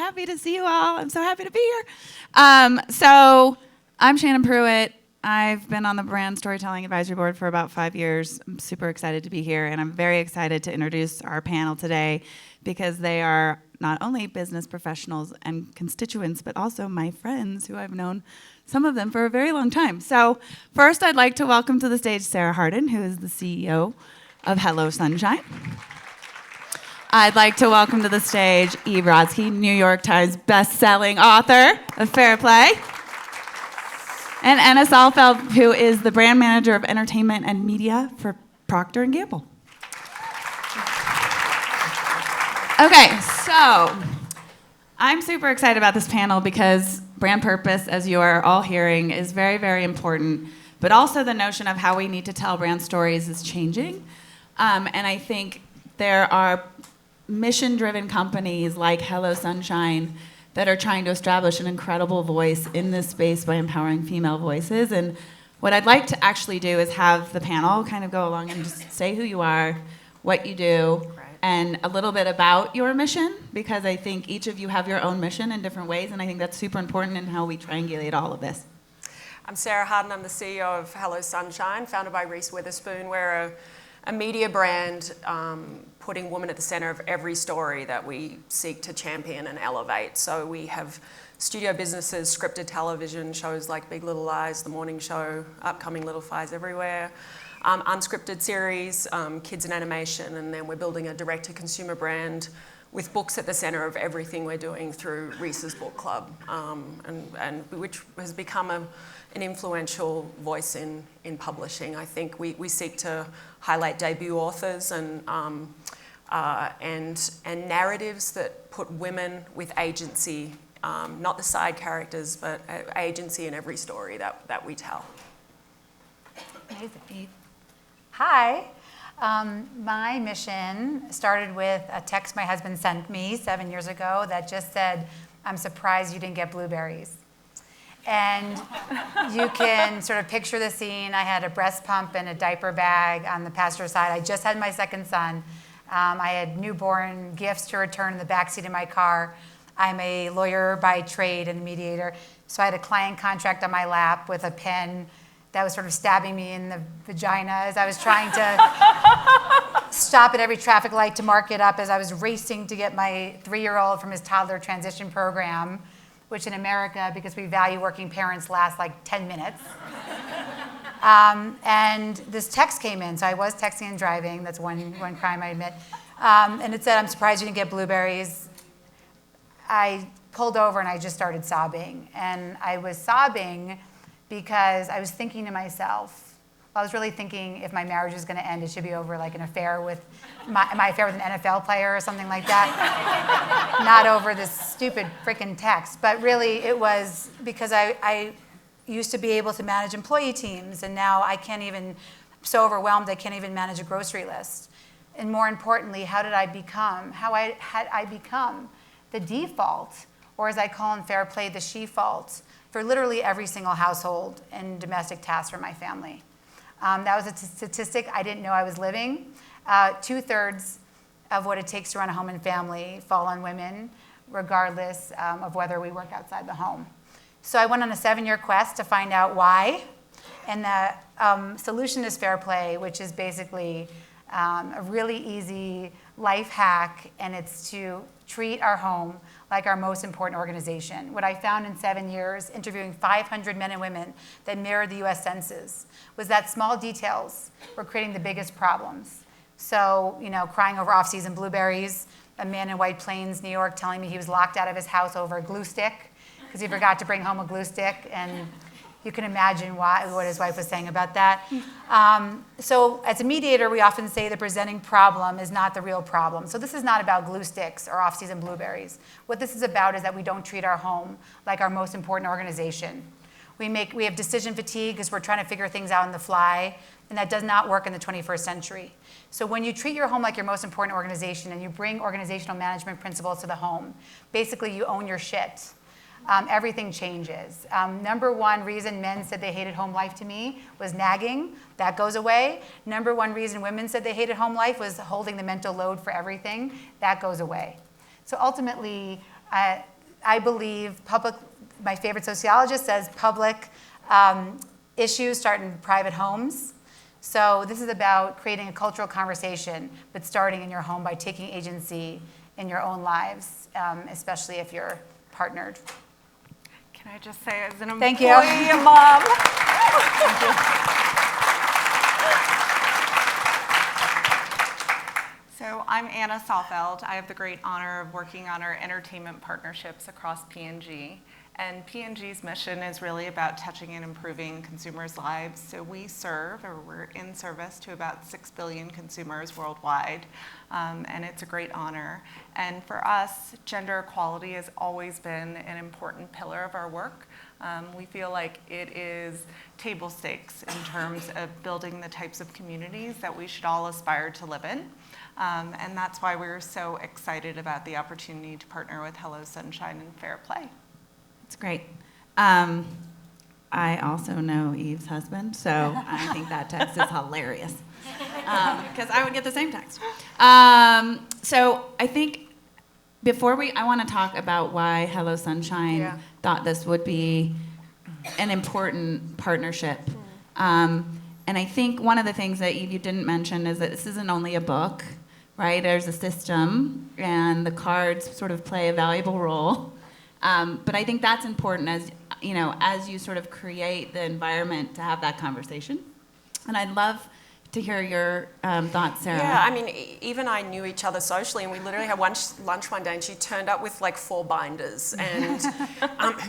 happy to see you all. I'm so happy to be here. So I'm Shannon Pruitt. I've been on the Brand Storytelling Advisory Board for about 5 years. I'm super excited to be here, and I'm very excited to introduce our panel today because they are not only business professionals and constituents, but also my friends who I've known, some of them, for a very long time. So first, I'd like to welcome to the stage Sarah Hardin, who is the CEO of Hello Sunshine. I'd like to welcome to the stage Eve Rodsky, New York Times best-selling author of Fairplay, and Anna Saalfeld, who is the brand manager of entertainment and media for Procter & Gamble. Okay, so I'm super excited about this panel because brand purpose, as you are all hearing, is very, very important, but also the notion of how we need to tell brand stories is changing. And I think there are mission-driven companies like Hello Sunshine that are trying to establish an incredible voice in this space by empowering female voices. And what I'd like to actually do is have the panel kind of go along and just say who you are, what you do, and a little bit about your mission, because I think each of you have your own mission in different ways, and I think that's super important in how we triangulate all of this. I'm Sarah Hardin. I'm the CEO of Hello Sunshine, founded by Reese Witherspoon. We're a media brand putting women at the center of every story that we seek to champion and elevate. So we have studio businesses, scripted television shows like Big Little Lies, The Morning Show, upcoming Little Fires Everywhere, unscripted series, kids and animation, and then we're building a direct-to-consumer brand with books at the center of everything we're doing through Reese's Book Club, and which has become an influential voice in publishing. I think we seek to highlight debut authors and narratives that put women with agency, not the side characters, but agency in every story that we tell. Amazing. Hi. My mission started with a text my husband sent me 7 years ago that just said, "I'm surprised you didn't get blueberries." And you can sort of picture the scene. I had a breast pump and a diaper bag on the passenger side. I just had my second son. I had newborn gifts to return in the backseat of my car. I'm a lawyer by trade and a mediator. So I had a client contract on my lap with a pen that was sort of stabbing me in the vagina as I was trying to stop at every traffic light to mark it up as I was racing to get my 3-year-old from his toddler transition program, which in America, because we value working parents, lasts like 10 minutes. And this text came in. So I was texting and driving. That's one crime I admit. And it said, "I'm surprised you didn't get blueberries." I pulled over and I just started sobbing. And I was sobbing because I was thinking to myself, I was really thinking if my marriage is going to end, it should be over like an affair with my affair with an NFL player or something like that, not over this stupid freaking text. But really, it was because I used to be able to manage employee teams, and now I can't even. I'm so overwhelmed I can't even manage a grocery list. And more importantly, how had I become the default, or as I call in Fairplay, the she-fault, for literally every single household and domestic task for my family. That was a statistic I didn't know I was living. 2/3 of what it takes to run a home and family fall on women, regardless of whether we work outside the home. So I went on a 7-year quest to find out why. And the solution is Fairplay, which is basically a really easy life hack, and it's to treat our home like our most important organization. What I found in 7 years, interviewing 500 men and women that mirrored the US Census, was that small details were creating the biggest problems. So, crying over off-season blueberries, a man in White Plains, New York, telling me he was locked out of his house over a glue stick because he forgot to bring home a glue stick, and you can imagine what his wife was saying about that. So as a mediator, we often say the presenting problem is not the real problem. So this is not about glue sticks or off-season blueberries. What this is about is that we don't treat our home like our most important organization. We have decision fatigue because we're trying to figure things out on the fly, and that does not work in the 21st century. So when you treat your home like your most important organization and you bring organizational management principles to the home, basically you own your shit. Everything changes. Number one reason men said they hated home life to me was nagging. That goes away. Number one reason women said they hated home life was holding the mental load for everything. That goes away. So ultimately, I believe my favorite sociologist says public issues start in private homes. So this is about creating a cultural conversation, but starting in your home by taking agency in your own lives, especially if you're partnered. Can I just say, as an Thank employee you. and mom, Thank you. So I'm Anna Saalfeld. I have the great honor of working on our entertainment partnerships across P&G. And P&G's mission is really about touching and improving consumers' lives. So we're in service to about 6 billion consumers worldwide. And it's a great honor. And for us, gender equality has always been an important pillar of our work. We feel like it is table stakes in terms of building the types of communities that we should all aspire to live in. And that's why we're so excited about the opportunity to partner with Hello Sunshine and Fairplay. It's great. I also know Eve's husband, so I think that text is hilarious. Because I would get the same text. So I think I want to talk about why Hello Sunshine thought this would be an important partnership. And I think one of the things that Eve, you didn't mention is that this isn't only a book, right? There's a system, and the cards sort of play a valuable role. But I think that's important as you sort of create the environment to have that conversation. And I'd love to hear your thoughts, Sarah. Yeah, I mean, Eve and I knew each other socially, and we literally had lunch one day, and she turned up with like 4 binders. And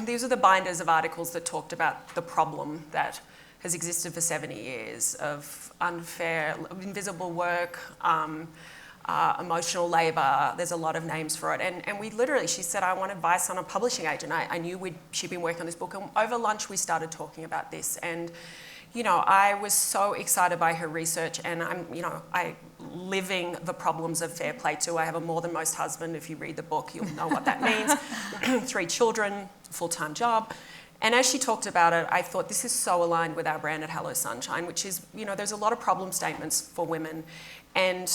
these are the binders of articles that talked about the problem that has existed for 70 years of unfair, invisible work, emotional labor. There's a lot of names for it. And we literally, she said, I want advice on a publishing agent. I knew she'd been working on this book. And over lunch, we started talking about this. And, I was so excited by her research. And I living the problems of Fairplay too. I have a more than most husband. If you read the book, you'll know what that means. 3 children, full-time job. And as she talked about it, I thought this is so aligned with our brand at Hello Sunshine, which is, there's a lot of problem statements for women. And,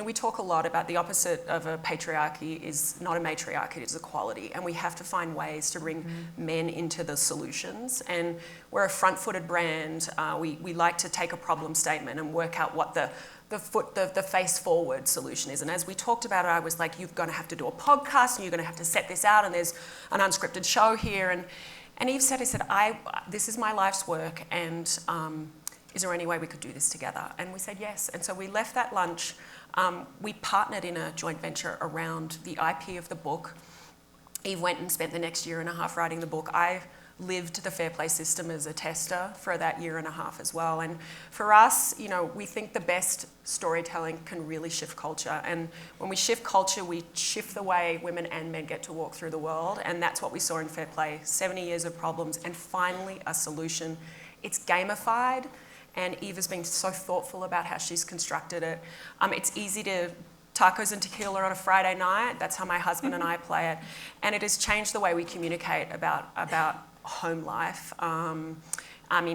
we talk a lot about the opposite of a patriarchy is not a matriarchy, it's equality. And we have to find ways to bring men into the solutions. And we're a front-footed brand. We like to take a problem statement and work out what the face-forward solution is. And as we talked about it, I was like, you're going to have to do a podcast, and you're going to have to set this out, and there's an unscripted show here. And Eve said, this is my life's work, and is there any way we could do this together? And we said yes. And so we left that lunch. We partnered in a joint venture around the IP of the book. Eve went and spent the next 1.5 years writing the book. I lived the Fairplay system as a tester for that 1.5 years as well. And for us, we think the best storytelling can really shift culture. And when we shift culture, we shift the way women and men get to walk through the world. And that's what we saw in Fairplay, 70 years of problems and finally a solution. It's gamified. And Eve has been so thoughtful about how she's constructed it. It's easy to tacos and tequila on a Friday night. That's how my husband and I play it. And it has changed the way we communicate about home life.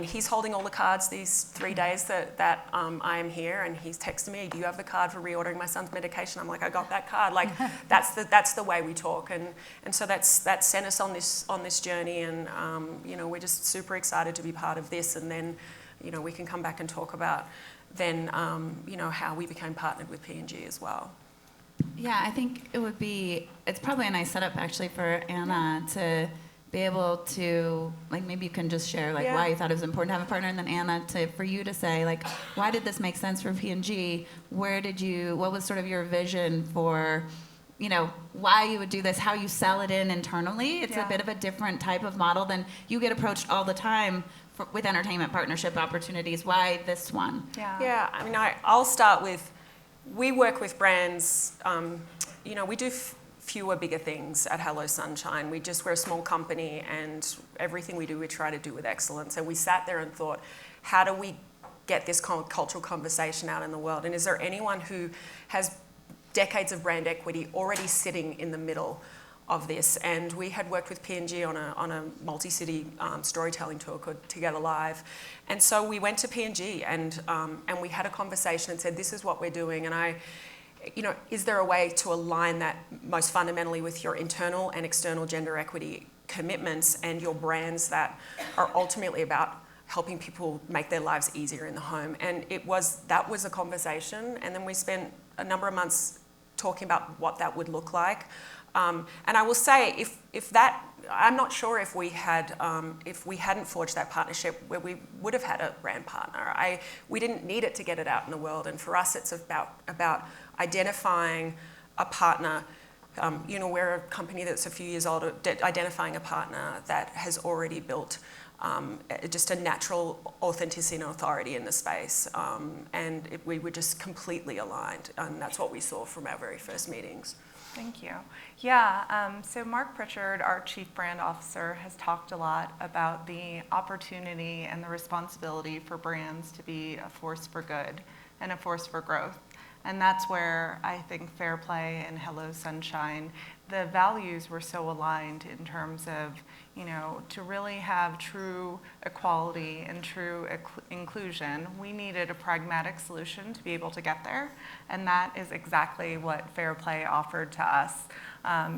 He's holding all the cards these 3 days that I am here, and he's texting me, do you have the card for reordering my son's medication? I'm like, I got that card. Like, that's the way we talk. And so that's sent us on this journey, and we're just super excited to be part of this. And then we can come back and talk about then, how we became partnered with P&G as well. Yeah, I think it's probably a nice setup actually for Anna to be able to, maybe you can just share why you thought it was important to have a partner, and then Anna, for you to say, why did this make sense for P&G? What was sort of your vision for, why you would do this, how you sell it in internally? It's a bit of a different type of model than you get approached all the time with entertainment partnership opportunities. Why this one? Yeah, I'll start with, we work with brands, we do fewer bigger things at Hello Sunshine. We're a small company, and everything we do, we try to do with excellence. And we sat there and thought, how do we get this cultural conversation out in the world? And is there anyone who has decades of brand equity already sitting in the middle of this? And we had worked with P&G on a multi-city storytelling tour called Together Live. And so we went to P&G and we had a conversation and said, this is what we're doing. And is there a way to align that most fundamentally with your internal and external gender equity commitments and your brands that are ultimately about helping people make their lives easier in the home? And that was a conversation, and then we spent a number of months talking about what that would look like. And I will say, if that, I'm not sure if we hadn't forged that partnership where we would have had a brand partner. We didn't need it to get it out in the world, and for us, it's about identifying a partner. We're a company that's a few years old, identifying a partner that has already built just a natural authenticity and authority in the space. We were just completely aligned, and that's what we saw from our very first meetings. Thank you. Yeah, so Mark Pritchard, our Chief Brand Officer, has talked a lot about the opportunity and the responsibility for brands to be a force for good and a force for growth. And that's where I think Fairplay and Hello Sunshine, the values were so aligned in terms of, to really have true equality and true inclusion, we needed a pragmatic solution to be able to get there. And that is exactly what Fairplay offered to us.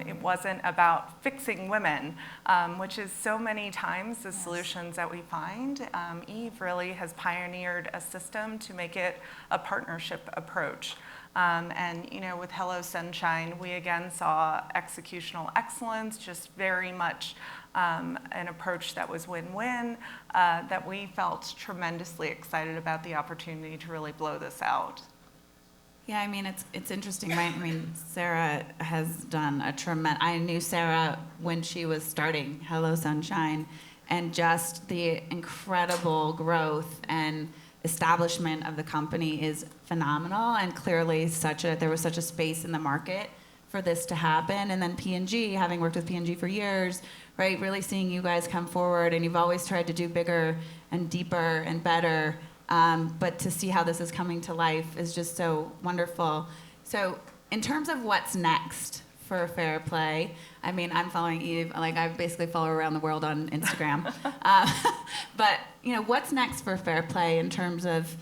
It wasn't about fixing women, which is so many times the solutions that we find. Eve really has pioneered a system to make it a partnership approach. With Hello Sunshine, we again saw executional excellence, just very much an approach that was win-win, that we felt tremendously excited about the opportunity to really blow this out. Yeah, it's interesting, right? Sarah has done a tremendous. I knew Sarah when she was starting Hello Sunshine, and just the incredible growth and establishment of the company is phenomenal, and clearly there was such a space in the market for this to happen. And then P&G, having worked with P&G for years, right, really seeing you guys come forward, and you've always tried to do bigger and deeper and better, but to see how this is coming to life is just so wonderful. So in terms of what's next for Fairplay, I'm following Eve, I basically follow her around the world on Instagram. But what's next for Fairplay in terms of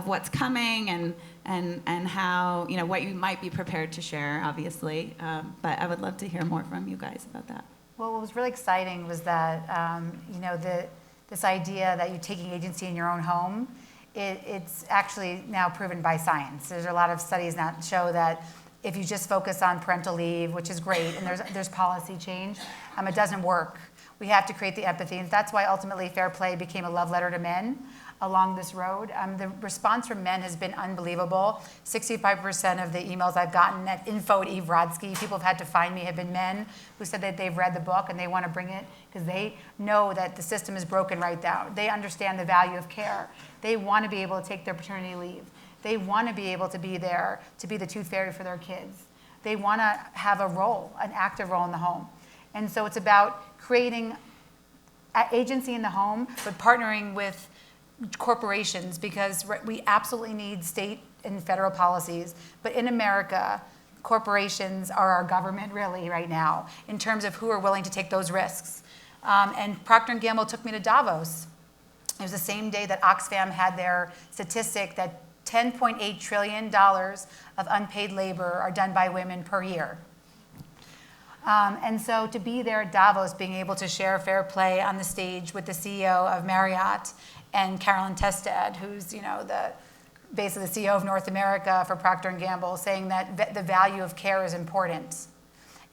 what's coming and how, what you might be prepared to share, obviously. But I would love to hear more from you guys about that. Well, what was really exciting was that, this idea that you're taking agency in your own home, it's actually now proven by science. There's a lot of studies now that show that if you just focus on parental leave, which is great, and there's policy change, it doesn't work. We have to create the empathy, and that's why ultimately Fairplay became a love letter to men along this road. The response from men has been unbelievable. 65% of the emails I've gotten at info@Eve Rodsky, people have had to find me, have been men who said that they've read the book and they want to bring it because they know that the system is broken right now. They understand the value of care. They want to be able to take their paternity leave. They want to be able to be there to be the tooth fairy for their kids. They want to have a role, an active role in the home. And so it's about creating agency in the home, but partnering with corporations, because we absolutely need state and federal policies. But in America, corporations are our government really right now in terms of who are willing to take those risks. And Procter & Gamble took me to Davos. It was the same day that Oxfam had their statistic that $10.8 trillion of unpaid labor are done by women per year. And so to be there at Davos, being able to share Fairplay on the stage with the CEO of Marriott and Carolyn Testad, who's basically the CEO of North America for Procter & Gamble, saying that the value of care is important.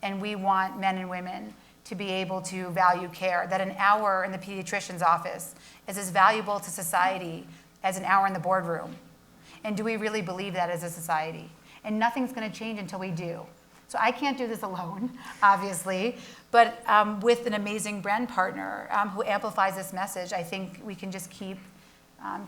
And we want men and women to be able to value care, that an hour in the pediatrician's office is as valuable to society as an hour in the boardroom. And do we really believe that as a society? And nothing's going to change until we do. So I can't do this alone, obviously, but with an amazing brand partner who amplifies this message, I think we can just keep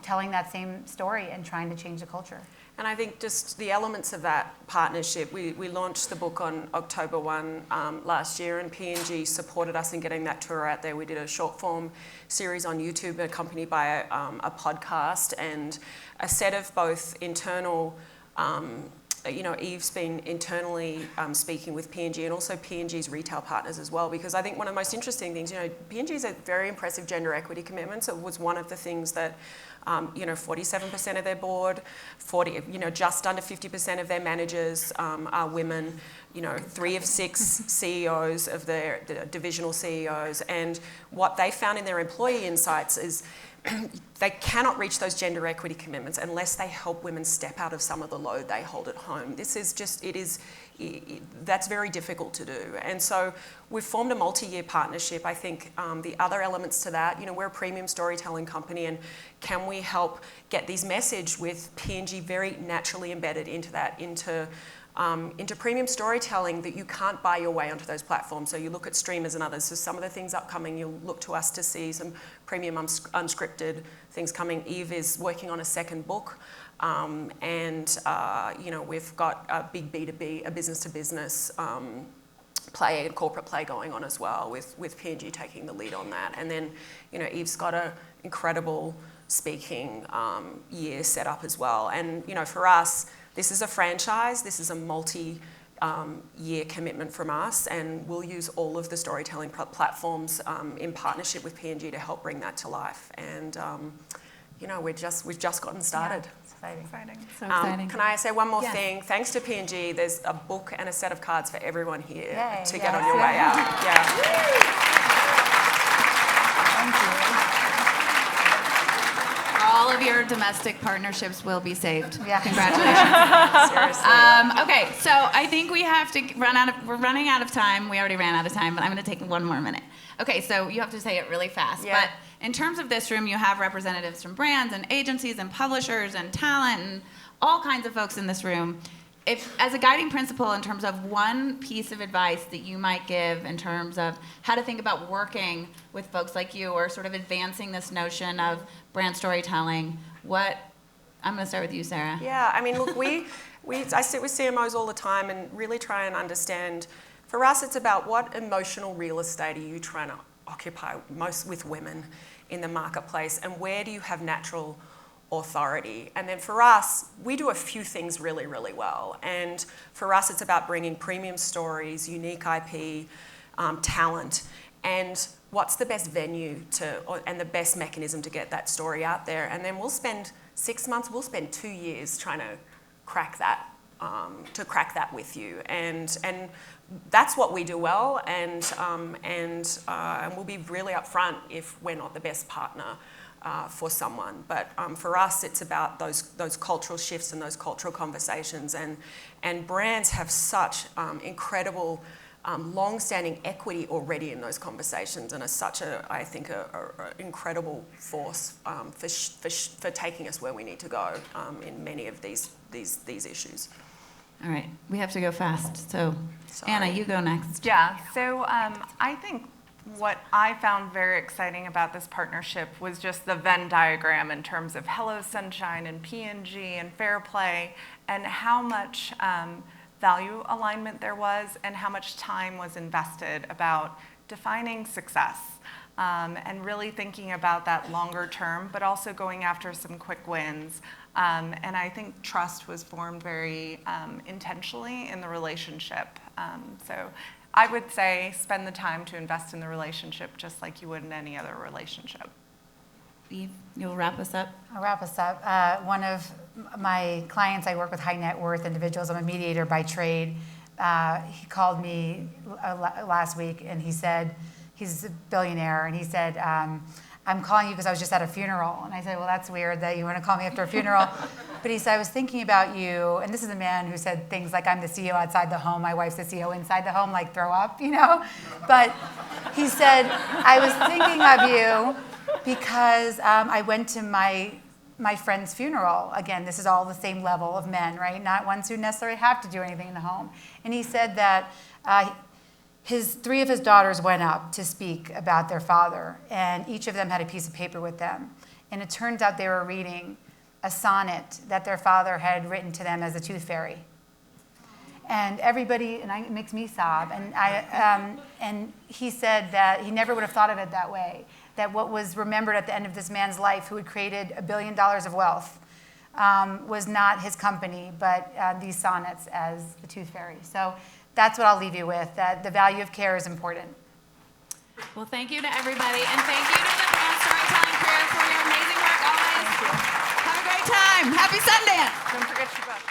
telling that same story and trying to change the culture. And I think just the elements of that partnership, we launched the book on October 1 last year, and P&G supported us in getting that tour out there. We did a short form series on YouTube accompanied by a podcast and a set of both internal Eve's been internally speaking with P&G and also P&G's retail partners as well, because I think one of the most interesting things, P&G's a very impressive gender equity commitment. So it was one of the things that, 47% of their board, just under 50% of their managers are women. 3 of 6 CEOs of the divisional CEOs, and what they found in their employee insights is they cannot reach those gender equity commitments unless they help women step out of some of the load they hold at home. That's very difficult to do. And so we've formed a multi-year partnership. I think the other elements to that, we're a premium storytelling company, and can we help get this message with P&G very naturally embedded into premium storytelling that you can't buy your way onto those platforms. So you look at streamers and others. So some of the things upcoming, you'll look to us to see some premium unscripted things coming. Eve is working on a second book. We've got a big B2B, a business-to-business play and corporate play going on as well, with P&G taking the lead on that. And then, Eve's got an incredible speaking year set up as well. And, for us, this is a franchise. This is a multi-year commitment from us, and we'll use all of the storytelling platforms in partnership with P&G to help bring that to life. And we've just gotten started. Yeah, exciting. So exciting. Can I say one more thing? Thanks to P&G, there's a book and a set of cards for everyone here to get on your way out. Yeah. Thank you. All of your domestic partnerships will be saved. Yeah. Congratulations. Seriously. Okay, so I think we have to we're running out of time. We already ran out of time, but I'm going to take one more minute. Okay, so you have to say it really fast. Yeah. But in terms of this room, you have representatives from brands and agencies and publishers and talent and all kinds of folks in this room. If, as a guiding principle, in terms of one piece of advice that you might give in terms of how to think about working with folks like you or sort of advancing this notion of brand storytelling, I'm going to start with you, Sarah. Yeah, I mean, look, I sit with CMOs all the time and really try and understand. For us, it's about what emotional real estate are you trying to occupy most with women in the marketplace, and where do you have natural authority? And then for us, we do a few things really, really well. And for us, it's about bringing premium stories, unique IP, talent, and what's the best venue and the best mechanism to get that story out there. And then we'll spend 6 months, we'll spend 2 years trying to crack that with you. And that's what we do well, and we'll be really upfront if we're not the best partner for someone. But for us, it's about those cultural shifts and those cultural conversations. And brands have such incredible long-standing equity already in those conversations, and are such I think, a incredible force for taking us where we need to go in many of these issues. All right, we have to go fast. So, Sorry. Anna, you go next. Yeah, so I think what I found very exciting about this partnership was just the Venn diagram in terms of Hello Sunshine and P&G and Fairplay, and how much value alignment there was and how much time was invested about defining success. And really thinking about that longer term, but also going after some quick wins. And I think trust was formed very intentionally in the relationship. So I would say spend the time to invest in the relationship just like you would in any other relationship. Eve, you'll wrap us up. I'll wrap us up. One of my clients, I work with high net worth individuals. I'm a mediator by trade. He called me last week and he said, he's a billionaire, and he said, I'm calling you because I was just at a funeral. And I said, well, that's weird that you want to call me after a funeral. But he said, I was thinking about you. And this is a man who said things like, I'm the CEO outside the home, my wife's the CEO inside the home, like throw up, But he said, I was thinking of you because I went to my friend's funeral. Again, this is all the same level of men, right? Not ones who necessarily have to do anything in the home. And he said that 3 of his daughters went up to speak about their father, and each of them had a piece of paper with them. And it turns out they were reading a sonnet that their father had written to them as a tooth fairy. And everybody, it makes me sob. And he said that he never would have thought of it that way. That what was remembered at the end of this man's life, who had created $1 billion of wealth, was not his company, but these sonnets as the Tooth Fairy. So that's what I'll leave you with, that the value of care is important. Well, thank you to everybody, and thank you to the Brand Storytelling crew for your amazing work always. Thank you. Have a great time. Happy Sundance. Don't forget your book.